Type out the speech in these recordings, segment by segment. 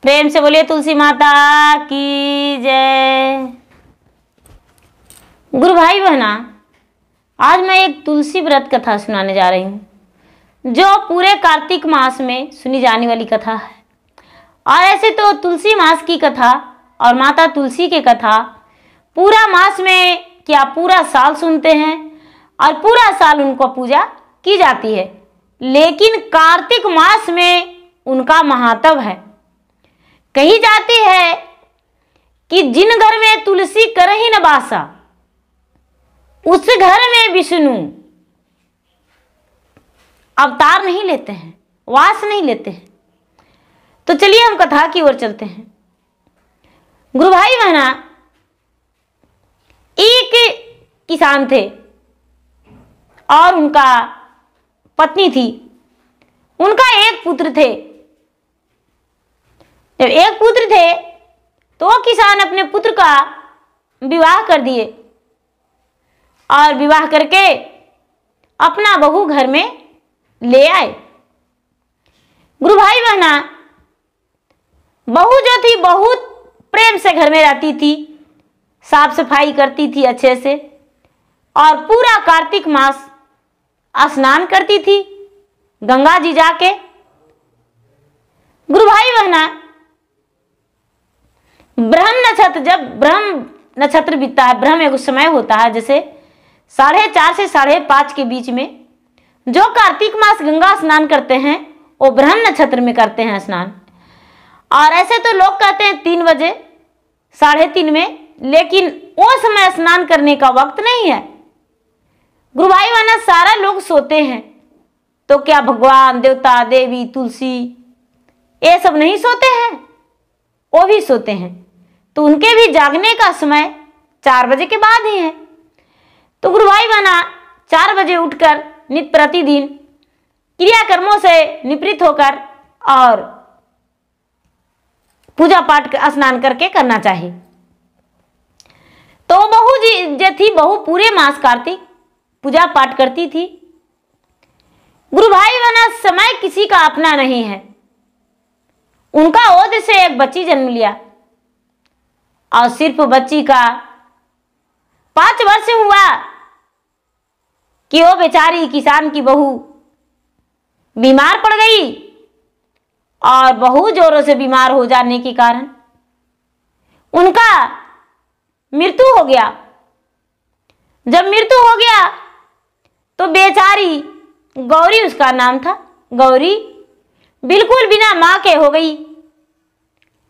प्रेम से बोलिए तुलसी माता की जय। गुरु भाई बहना, आज मैं एक तुलसी व्रत कथा सुनाने जा रही हूँ, जो पूरे कार्तिक मास में सुनी जाने वाली कथा है। और ऐसे तो तुलसी मास की कथा और माता तुलसी की कथा पूरा मास में क्या पूरा साल सुनते हैं और पूरा साल उनको पूजा की जाती है, लेकिन कार्तिक मास में उनका महात्म है। कही जाती है कि जिन घर में तुलसी करहि न बासा, उस घर में विष्णु अवतार नहीं लेते हैं, वास नहीं लेते हैं। तो चलिए हम कथा की ओर चलते हैं। गुरु भाई बहना, एक किसान थे और उनका पत्नी थी। उनका एक पुत्र थे। जब एक पुत्र थे तो किसान अपने पुत्र का विवाह कर दिए और विवाह करके अपना बहू घर में ले आए। गुरु भाई बहना, बहू जो थी बहुत प्रेम से घर में रहती थी, साफ सफाई करती थी अच्छे से, और पूरा कार्तिक मास स्नान करती थी गंगा जी जाके। गुरु भाई बहना, ब्रह्म नक्षत्र, जब ब्रह्म नक्षत्र बीतता है, ब्रह्म एक समय होता है जैसे 4:30 से 5:30 के बीच में, जो कार्तिक मास गंगा स्नान करते हैं वो ब्रह्म नक्षत्र में करते हैं स्नान। और ऐसे तो लोग कहते हैं 3 बजे 3:30 में, लेकिन वो समय स्नान करने का वक्त नहीं है। गुरु भाई बहना, सारा लोग सोते हैं, तो क्या भगवान, देवता, देवी, तुलसी ये सब नहीं सोते हैं? वो भी सोते हैं। तो उनके भी जागने का समय 4 बजे के बाद ही है। तो गुरु भाई बहना, 4 बजे उठकर नित्य प्रतिदिन क्रियाकर्मों से निवृत्त होकर और पूजा पाठ स्नान करके करना चाहिए। तो बहू जी जो थी, बहू पूरे मास कार्तिक पूजा पाठ करती थी। गुरु भाई बहना, समय किसी का अपना नहीं है। उनका ओद से एक बच्ची जन्म लिया और सिर्फ बच्ची का 5 वर्ष हुआ कि वो बेचारी किसान की बहू बीमार पड़ गई, और बहुत जोरों से बीमार हो जाने के कारण उनका मृत्यु हो गया। जब मृत्यु हो गया तो बेचारी गौरी, उसका नाम था गौरी, बिल्कुल बिना मां के हो गई।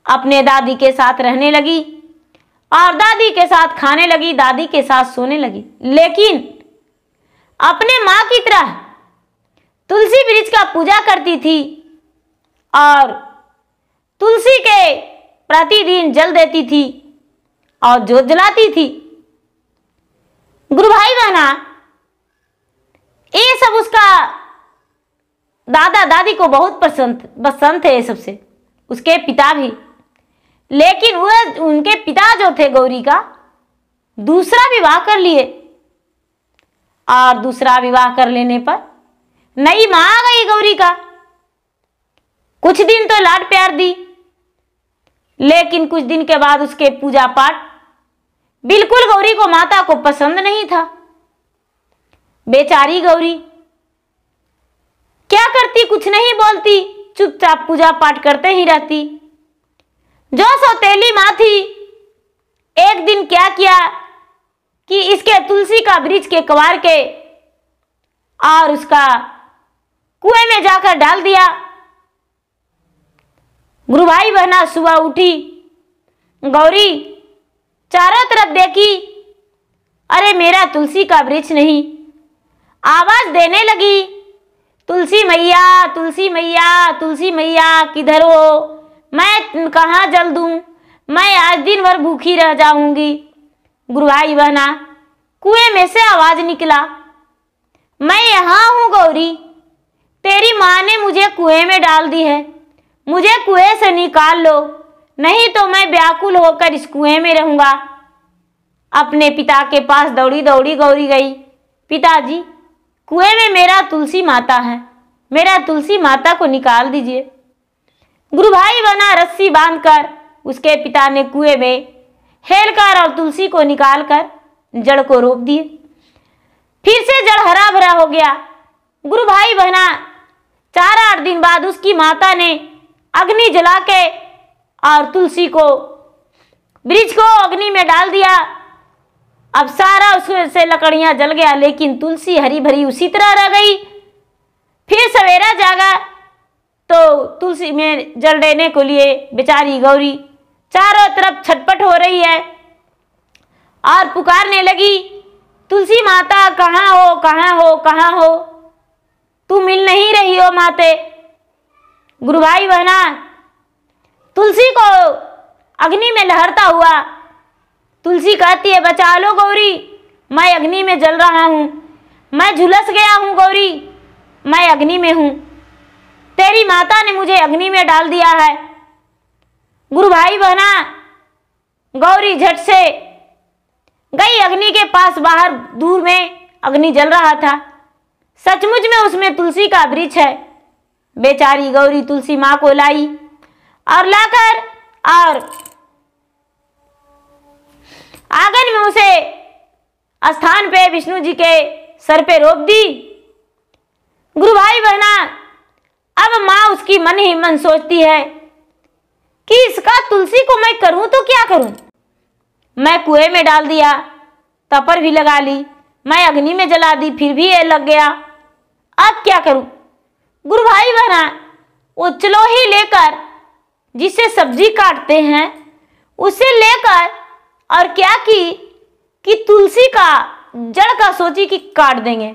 अपने दादी के साथ रहने लगी और दादी के साथ खाने लगी, दादी के साथ सोने लगी, लेकिन अपने मां की तरह तुलसी वृक्ष का पूजा करती थी और तुलसी के प्रतिदिन जल देती थी और जोत जलाती थी। गुरु भाई बहना, ये सब उसका दादा दादी को बहुत पसंद थे ये सबसे, उसके पिता भी। लेकिन वह, उनके पिता जो थे गौरी का, दूसरा विवाह कर लिए, और दूसरा विवाह कर लेने पर नई मां आ गई गौरी का। कुछ दिन तो लाड प्यार दी, लेकिन कुछ दिन के बाद उसके पूजा पाठ बिल्कुल गौरी को, माता को पसंद नहीं था। बेचारी गौरी क्या करती, कुछ नहीं बोलती, चुपचाप पूजा पाठ करते ही रहती। जो सौतेली मां थी, एक दिन क्या किया कि इसके तुलसी का वृक्ष के कवार के और उसका कुएं में जाकर डाल दिया। गुरु भाई बहना, सुबह उठी गौरी, चारों तरफ देखी, अरे मेरा तुलसी का वृक्ष नहीं। आवाज देने लगी, तुलसी मैया, तुलसी मैया, तुलसी मैया किधर हो? मैं कहाँ जल दूं? मैं आज दिन भर भूखी रह जाऊंगी। गुरु भाई बहना, कुएं में से आवाज निकला, मैं यहाँ हूँ गौरी, तेरी माँ ने मुझे कुएं में डाल दी है, मुझे कुएं से निकाल लो, नहीं तो मैं व्याकुल होकर इस कुएं में रहूंगा। अपने पिता के पास दौड़ी दौड़ी गौरी गई, पिताजी कुएं में मेरा तुलसी माता है, मेरा तुलसी माता को निकाल दीजिए। गुरु भाई बना रस्सी बांधकर उसके पिता ने कुएं में हेलकर और तुलसी को निकालकर जड़ को रोप दिए। फिर से जड़ हरा भरा हो गया। गुरु भाई बहना 4-8 दिन बाद उसकी माता ने अग्नि जला के और तुलसी को वृक्ष को अग्नि में डाल दिया। अब सारा उससे लकड़ियां जल गया, लेकिन तुलसी हरी भरी उसी तरह रह गई। फिर सवेरा जागा तो तुलसी में जल देने को लिए बेचारी गौरी चारों तरफ छटपट हो रही है और पुकारने लगी, तुलसी माता कहाँ हो, कहाँ हो, कहाँ हो, तू मिल नहीं रही हो माते। गुरु भाई बहना तुलसी को अग्नि में लहरता हुआ तुलसी कहती है, बचा लो गौरी, मैं अग्नि में जल रहा हूँ, मैं झुलस गया हूँ गौरी, मैं अग्नि में हूँ, तेरी माता ने मुझे अग्नि में डाल दिया है। गुरु भाई बहना गौरी झट से गई अग्नि के पास। बाहर दूर में अग्नि जल रहा था, सचमुच में उसमें तुलसी का वृक्ष है। बेचारी गौरी तुलसी माँ को लाई और लाकर और आंगन में उसे स्थान पे विष्णु जी के सर पे रोप दी। गुरु भाई बहना अब माँ उसकी मन ही मन सोचती है कि इसका तुलसी को मैं करूं तो क्या करूं। मैं कुएं में डाल दिया, तपर भी लगा ली, मैं अग्नि में जला दी, फिर भी ये लग गया, अब क्या करूं। गुरु भाई बहना वो चलोही लेकर जिससे सब्जी काटते हैं उसे लेकर और क्या की कि तुलसी का जड़ का सोची कि काट देंगे,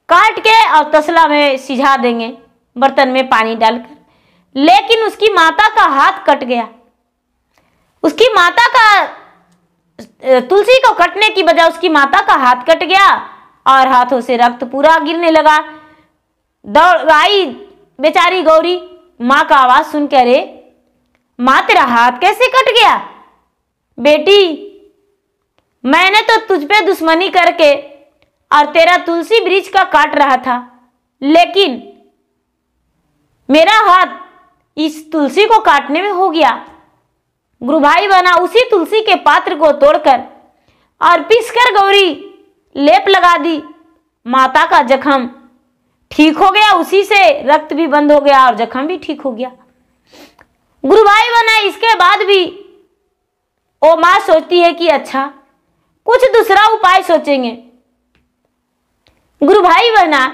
काट के और तसला में सिझा देंगे बर्तन में पानी डालकर। लेकिन उसकी माता का हाथ कट गया। उसकी माता का तुलसी को कटने की बजाय उसकी माता का हाथ कट गया और हाथों से रक्त पूरा गिरने लगा। दौड़ आई बेचारी गौरी, माँ का आवाज सुन के, अरे माँ तेरा हाथ कैसे कट गया। बेटी मैंने तो तुझ पे दुश्मनी करके और तेरा तुलसी वृक्ष का काट रहा था, लेकिन मेरा हाथ इस तुलसी को काटने में हो गया। गुरु भाई बहना उसी तुलसी के पात्र को तोड़कर और पीसकर गौरी लेप लगा दी। माता का जख्म ठीक हो गया, उसी से रक्त भी बंद हो गया और जख्म भी ठीक हो गया। गुरु भाई बहना इसके बाद भी वो माँ सोचती है कि अच्छा कुछ दूसरा उपाय सोचेंगे। गुरु भाई बहना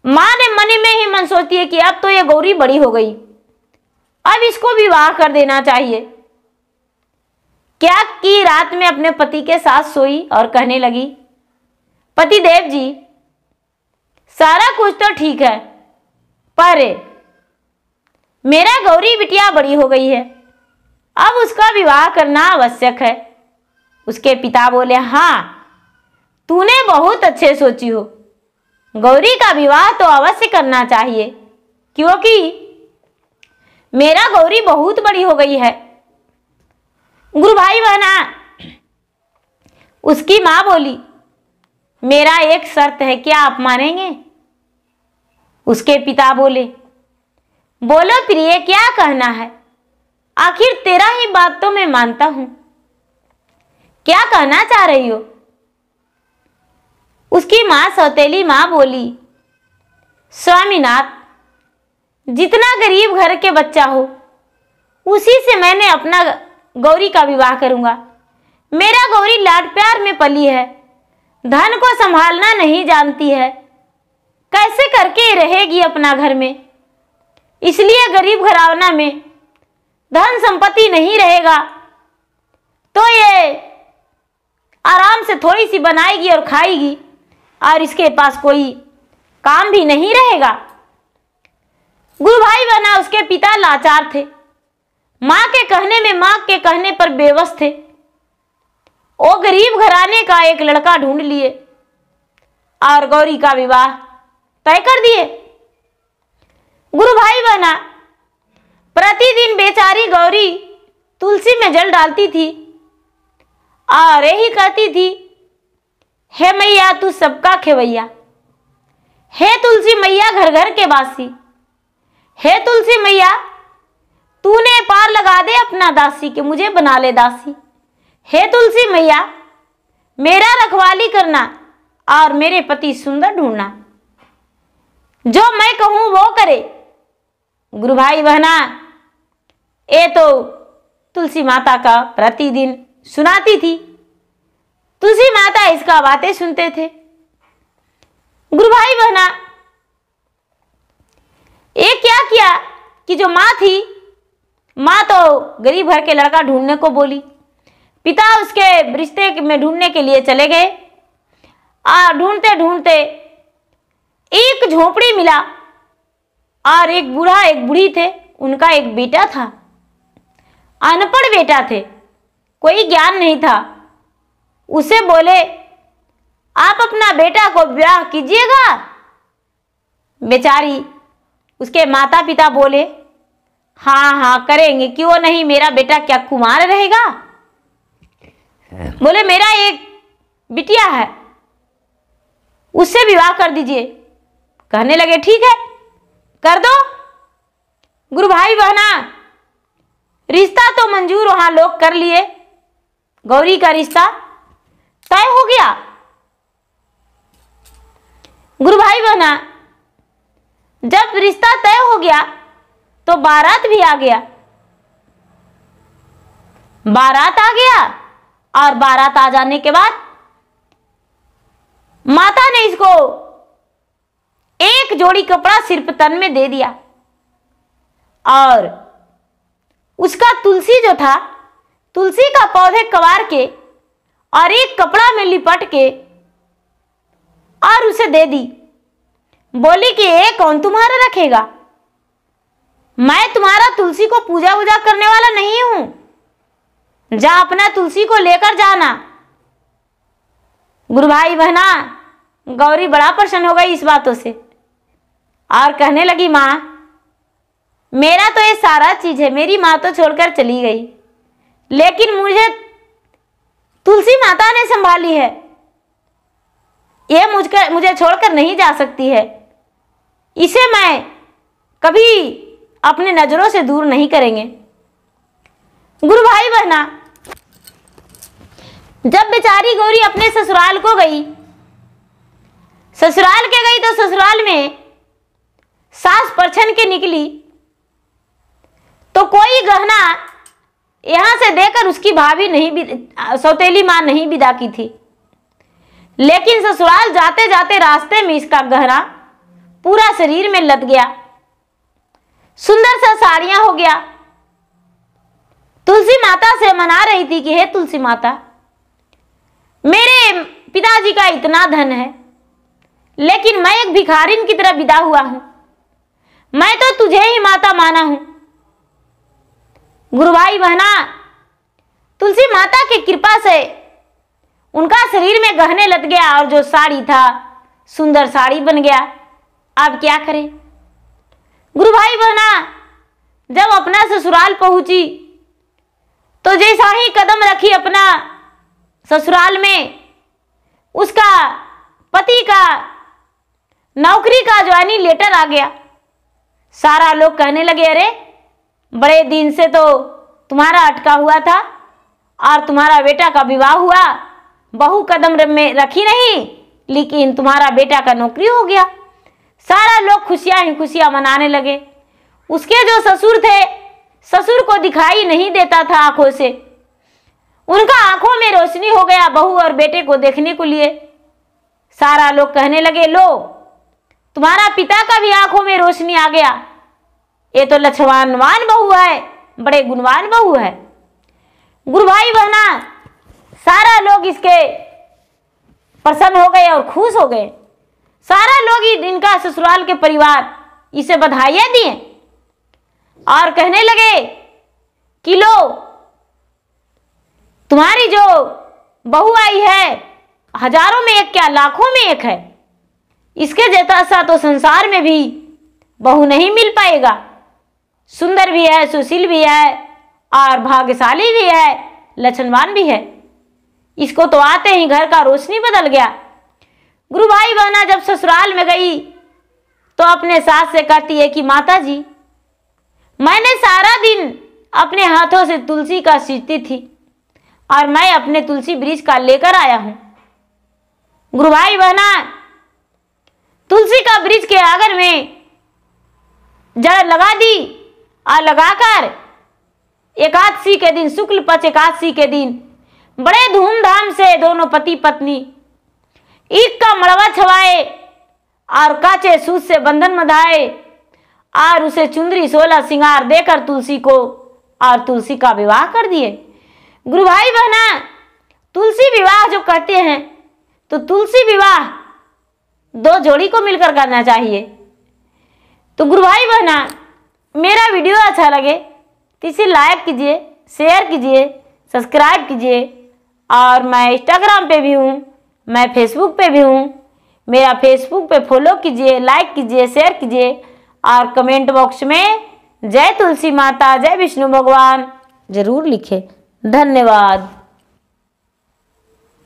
माँ ने मन में ही मन सोचती है कि अब तो ये गौरी बड़ी हो गई, अब इसको विवाह कर देना चाहिए। क्या की रात में अपने पति के साथ सोई और कहने लगी, पति देव जी सारा कुछ तो ठीक है, पर मेरा गौरी बिटिया बड़ी हो गई है, अब उसका विवाह करना आवश्यक है। उसके पिता बोले, हाँ तूने बहुत अच्छे सोची हो, गौरी का विवाह तो अवश्य करना चाहिए, क्योंकि मेरा गौरी बहुत बड़ी हो गई है। गुरु भाई बहना उसकी माँ बोली, मेरा एक शर्त है, क्या आप मानेंगे। उसके पिता बोले, बोलो प्रिय क्या कहना है, आखिर तेरा ही बात तो मैं मानता हूं, क्या कहना चाह रही हो। उसकी माँ सौतेली माँ बोली, स्वामीनाथ जितना गरीब घर के बच्चा हो उसी से मैंने अपना गौरी का विवाह करूंगा। मेरा गौरी लाड प्यार में पली है, धन को संभालना नहीं जानती है, कैसे करके रहेगी अपना घर में, इसलिए गरीब घराना में धन संपत्ति नहीं रहेगा तो ये आराम से थोड़ी सी बनाएगी और खाएगी और इसके पास कोई काम भी नहीं रहेगा। गुरु भाई बहना उसके पिता लाचार थे, माँ के कहने पर बेबस थे। वो गरीब घराने का एक लड़का ढूंढ लिए और गौरी का विवाह तय कर दिए। गुरु भाई बहना प्रतिदिन बेचारी गौरी तुलसी में जल डालती थी और यही कहती थी, हे मैया तू सबका खेवैया, हे तुलसी मैया घर घर के वासी, हे तुलसी मैया, तूने पार लगा दे अपना दासी के, मुझे बना ले दासी। हे तुलसी मैया, मेरा रखवाली करना और मेरे पति सुंदर ढूंढना, जो मैं कहूं वो करे। गुरु भाई बहना, ये तो तुलसी माता का प्रतिदिन सुनाती थी। तुलसी माता इसका बातें सुनते थे। गुरु भाई बहना, ये क्या किया कि जो माँ थी, माँ तो गरीब घर के लड़का ढूंढने को बोली, पिता उसके रिश्ते में ढूंढने के लिए चले गए। ढूंढते ढूंढते एक झोपड़ी मिला और एक बूढ़ा एक बूढ़ी थे, उनका एक बेटा था। अनपढ़ बेटा थे, कोई ज्ञान नहीं था। उसे बोले, आप अपना बेटा को ब्याह कीजिएगा। बेचारी उसके माता पिता बोले, हाँ हाँ करेंगे, क्यों नहीं, मेरा बेटा क्या कुमार रहेगा। बोले मेरा एक बिटिया है, उससे विवाह कर दीजिए। कहने लगे ठीक है, कर दो। गुरु भाई बहना, रिश्ता तो मंजूर वहां लोग कर लिए। गौरी का रिश्ता तय हो गया। गुरु भाई बहना, जब रिश्ता तय हो गया तो बारात भी आ गया। बारात आ गया और बारात आ जाने के बाद माता ने इसको एक जोड़ी कपड़ा सिर पे तन में दे दिया और उसका तुलसी जो था, तुलसी का पौधे कबार के और एक कपड़ा में लिपट के और उसे दे दी। बोली कि ये कौन तुम्हारा रखेगा, मैं तुम्हारा तुलसी को पूजा वूजा करने वाला नहीं हूं, जा अपना तुलसी को लेकर जाना। गुरु भाई बहना, गौरी बड़ा प्रसन्न हो गई इस बातों से और कहने लगी, माँ मेरा तो ये सारा चीज है, मेरी माँ तो छोड़कर चली गई, लेकिन मुझे तुलसी माता ने संभाली है, ये मुझे छोड़कर नहीं जा सकती है, इसे मैं कभी अपने नजरों से दूर नहीं करेंगे। गुरु भाई बहना, जब बेचारी गौरी अपने ससुराल को गई, ससुराल के गई तो ससुराल में सास परछन के निकली तो कोई गहना यहां से देकर उसकी भाभी नहीं, सौतेली मां नहीं विदा की थी, लेकिन ससुराल जाते जाते रास्ते में इसका गहना पूरा शरीर में लद गया, सुंदर सा साड़ियां हो गया। तुलसी माता से मना रही थी कि हे तुलसी माता, मेरे पिताजी का इतना धन है, लेकिन मैं एक भिखारिन की तरह विदा हुआ हूं, मैं तो तुझे ही माता माना हूं। गुरु भाई बहना, तुलसी माता की कृपा से उनका शरीर में गहने लद गया और जो साड़ी था सुंदर साड़ी बन गया। अब क्या करें? गुरु भाई बहना, जब अपना ससुराल पहुंची तो जैसा ही कदम रखी अपना ससुराल में, उसका पति का नौकरी का ज्वाइनिंग लेटर आ गया। सारा लोग कहने लगे, अरे बड़े दिन से तो तुम्हारा अटका हुआ था और तुम्हारा बेटा का विवाह हुआ, बहू कदम में रखी नहीं, लेकिन तुम्हारा बेटा का नौकरी हो गया। सारा लोग खुशियां ही खुशियां मनाने लगे। उसके जो ससुर थे, ससुर को दिखाई नहीं देता था आंखों से, उनका आंखों में रोशनी हो गया बहू और बेटे को देखने को लिए। सारा लोग कहने लगे, लो तुम्हारा पिता का भी आंखों में रोशनी आ गया, ये तो लक्ष्मणवान बहू है, बड़े गुणवान बहू है। गुरु भाई बहना, सारा लोग इसके प्रसन्न हो गए और खुश हो गए। सारा लोग इनका ससुराल के परिवार इसे बधाइयां दिए और कहने लगे कि लो तुम्हारी जो बहू आई है, हजारों में एक क्या लाखों में एक है, इसके जैसा तो संसार में भी बहू नहीं मिल पाएगा। सुंदर भी है, सुशील भी है और भाग्यशाली भी है, लक्षणवान भी है, इसको तो आते ही घर का रोशनी बदल गया। गुरु भाई बहना जब ससुराल में गई तो अपने सास से कहती है कि माता जी, मैंने सारा दिन अपने हाथों से तुलसी का सींचती थी और मैं अपने तुलसी वृक्ष का लेकर आया हूं। गुरु भाई बहना, तुलसी का वृक्ष के आगर में जड़ लगा दी और लगाकर एकादशी के दिन, शुक्ल पक्ष एकादशी के दिन बड़े धूमधाम से दोनों पति पत्नी ईख का मड़वा छवाए और काचे सूत से बंधन बंधाए और उसे चुंदरी 16 श्रृंगार देकर तुलसी को और तुलसी का विवाह कर दिए। गुरु भाई बहना, तुलसी विवाह जो करते हैं तो तुलसी विवाह 2 जोड़ी को मिलकर करना चाहिए। तो गुरु भाई बहना, मेरा वीडियो अच्छा लगे तो इसे लाइक कीजिए, शेयर कीजिए, सब्सक्राइब कीजिए। और मैं इंस्टाग्राम पे भी हूँ, मैं फेसबुक पे भी हूँ। मेरा फेसबुक पे फॉलो कीजिए, लाइक कीजिए, शेयर कीजिए और कमेंट बॉक्स में जय तुलसी माता, जय विष्णु भगवान जरूर लिखें। धन्यवाद।